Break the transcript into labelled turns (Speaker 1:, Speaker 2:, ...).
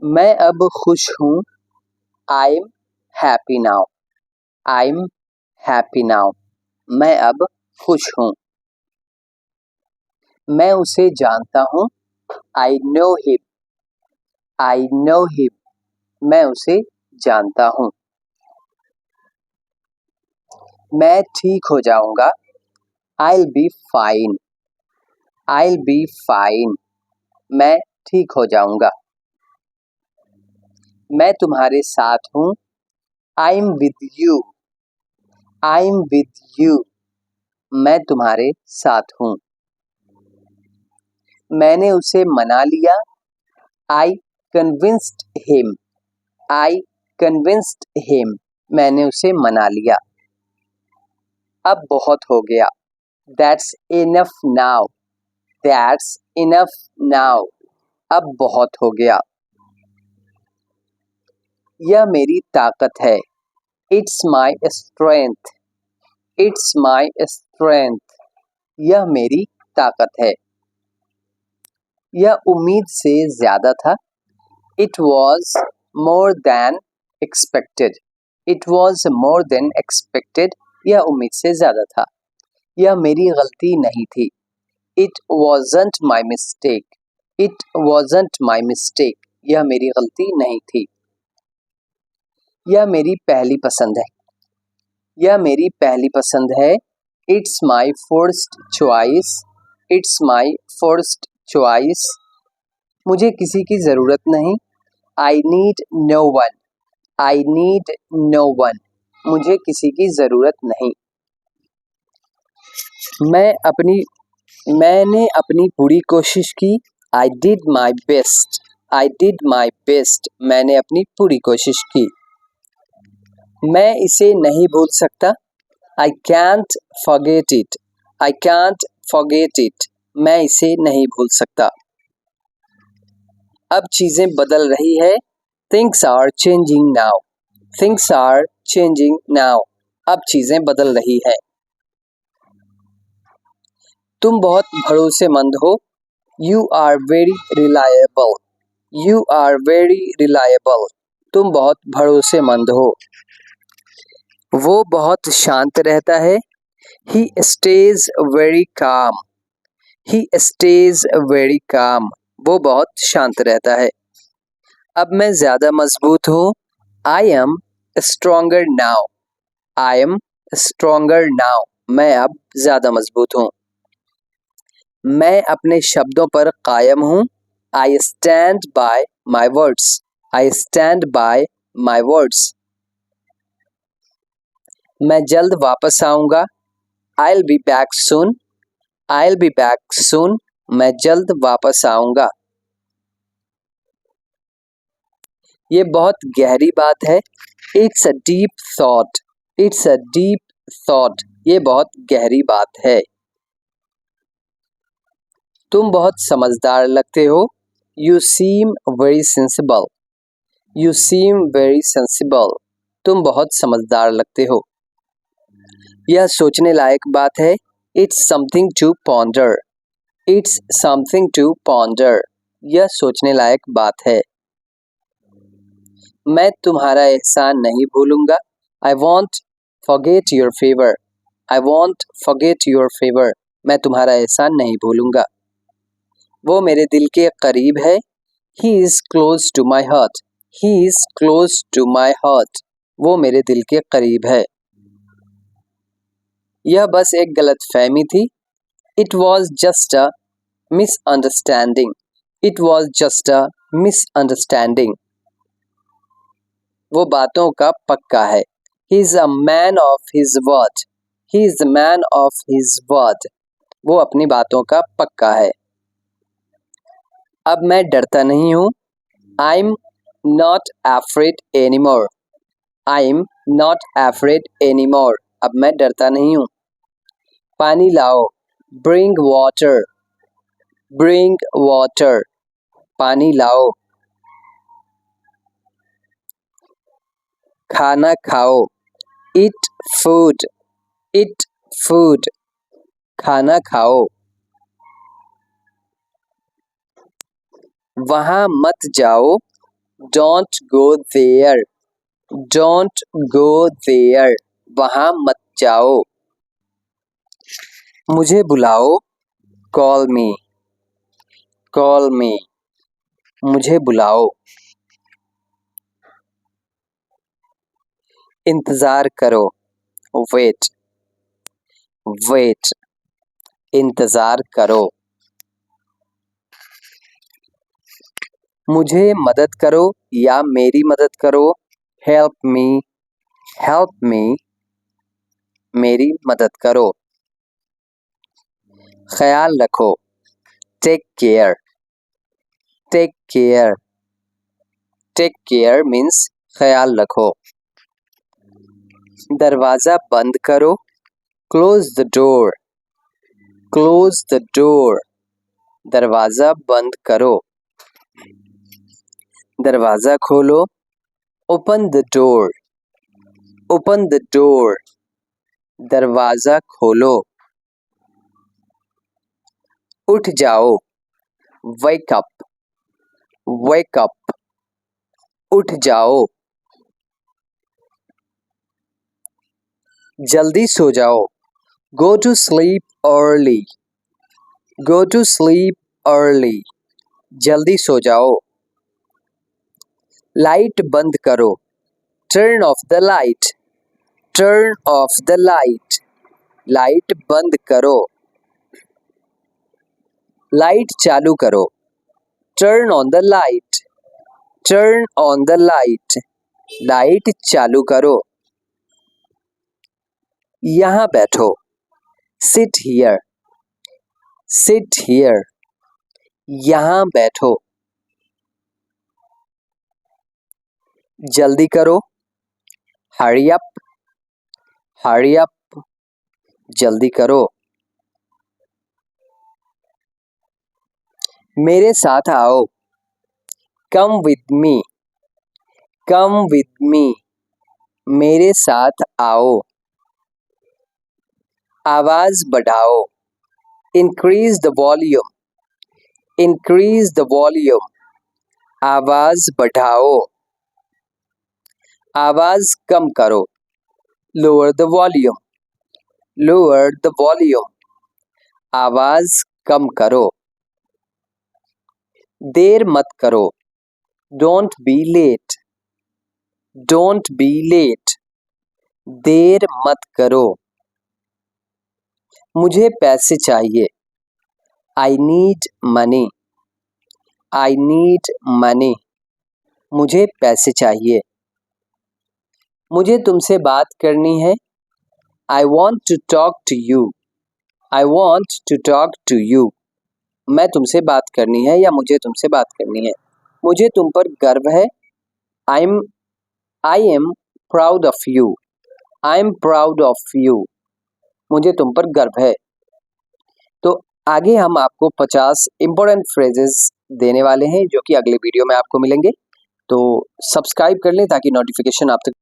Speaker 1: मैं अब खुश हूँ। I am happy now. I am happy now. मैं अब खुश हूँ। मैं उसे जानता हूँ। I know him. I know him. मैं उसे जानता हूँ। मैं ठीक हो जाऊंगा। I'll be fine. I'll be fine. मैं ठीक हो जाऊंगा। मैं तुम्हारे साथ हूँ। I am with you. I am with you. मैं तुम्हारे साथ हूँ। मैंने उसे मना लिया। I convinced him. I convinced him. मैंने उसे मना लिया। अब बहुत हो गया। That's enough now. That's enough now. अब बहुत हो गया। यह मेरी ताकत है। It's my strength. It's my strength. यह मेरी ताकत है। यह उम्मीद से ज्यादा था। It was more than expected. It was more than expected. यह उम्मीद से ज्यादा था। यह मेरी गलती नहीं थी। It wasn't my mistake. It wasn't my mistake. यह मेरी गलती नहीं थी। यह मेरी पहली पसंद है। यह मेरी पहली पसंद है। It's my first choice. It's my first choice. मुझे किसी की ज़रूरत नहीं। I need no one. I need no one. मुझे किसी की ज़रूरत नहीं। मैंने अपनी पूरी कोशिश की। I did my best. I did my best. मैंने अपनी पूरी कोशिश की। मैं इसे नहीं भूल सकता। I can't forget it. I can't forget it. मैं इसे नहीं भूल सकता। अब चीज़ें बदल रही है। Things are changing now. Things are changing now. अब चीज़ें बदल रही है। तुम बहुत भरोसेमंद हो। You are very reliable. You are very reliable. तुम बहुत भरोसेमंद हो। वो बहुत शांत रहता है। ही स्टेज वेरी काम। ही स्टेज वेरी काम। वो बहुत शांत रहता है। अब मैं ज्यादा मजबूत हूँ। I am stronger now. I am stronger now. मैं अब ज्यादा मजबूत हूँ। मैं अपने शब्दों पर कायम हूँ। I stand by my words. I stand by my words. मैं जल्द वापस आऊँगा। I will be back soon. I will be back soon. मैं जल्द वापस आऊँगा। ये बहुत गहरी बात है। It's a deep thought. It's a deep thought. ये बहुत गहरी बात है। तुम बहुत समझदार लगते हो। You seem very sensible. You seem very sensible. तुम बहुत समझदार लगते हो। यह सोचने लायक बात है। It's something to ponder. It's something to ponder. यह सोचने लायक बात है। मैं तुम्हारा एहसान नहीं भूलूंगा। I want forget your favour. I want forget your favour. मैं तुम्हारा एहसान नहीं भूलूंगा। वो मेरे दिल के करीब है। He is close to my heart. He is close to my heart. वो मेरे दिल के करीब है। यह बस एक गलत फहमी थी। It was just a misunderstanding. It was just a misunderstanding. वो बातों का पक्का है। He is a man of his word. He is the man of his word. वो अपनी बातों का पक्का है। अब मैं डरता नहीं हूँ। I am not afraid anymore. I am not afraid anymore. अब मैं डरता नहीं हूँ। पानी लाओ। Bring water. Bring water. पानी लाओ। खाना खाओ। It food. It food. खाना खाओ। वहाँ मत जाओ। Don't go there. Don't go there. वहाँ मत जाओ. मुझे बुलाओ. Call me. Call me. मुझे बुलाओ. इंतज़ार करो. Wait. Wait. इंतज़ार करो. मुझे मदद करो या मेरी मदद करो. Help me. Help me. मेरी मदद करो. ख्याल रखो. Take care. Take care. Take care means ख्याल रखो. दरवाज़ा बंद करो. Close the door. Close the door. दरवाज़ा बंद करो. दरवाज़ा खोलो. Open the door. Open the door. दरवाज़ा खोलो. उठ जाओ. Wake up. Wake up. उठ जाओ. जल्दी सो जाओ. Go to sleep early. Go to sleep early. जल्दी सो जाओ. लाइट बंद करो. Turn off the light. Turn off the light. Light बंद करो. लाइट चालू करो. Turn on the light. Turn on the light. Light चालू करो. यहाँ बैठो. Sit here. Sit here. यहाँ बैठो. जल्दी करो. Hurry up. Hurry up. जल्दी करो. मेरे साथ आओ. Come with me. Come with me. मेरे साथ आओ. आवाज़ बढ़ाओ. Increase the volume. Increase the volume. आवाज़ बढ़ाओ. आवाज़ कम करो. Lower the volume. Lower the volume. आवाज़ कम करो. देर मत करो. Don't be late. Don't be late. देर मत करो. मुझे पैसे चाहिए. I need money. I need money. मुझे पैसे चाहिए. मुझे तुमसे बात करनी है. I want to talk to you. I want to talk to you. मैं तुमसे बात करनी है या मुझे तुमसे बात करनी है. मुझे तुम पर गर्व है. I am proud of you. I am proud of you. मुझे तुम पर गर्व है. तो आगे हम आपको 50 इम्पोर्टेंट फ्रेजेस देने वाले हैं जो कि अगले वीडियो में आपको मिलेंगे. तो सब्सक्राइब कर लें ताकि नोटिफिकेशन आप तक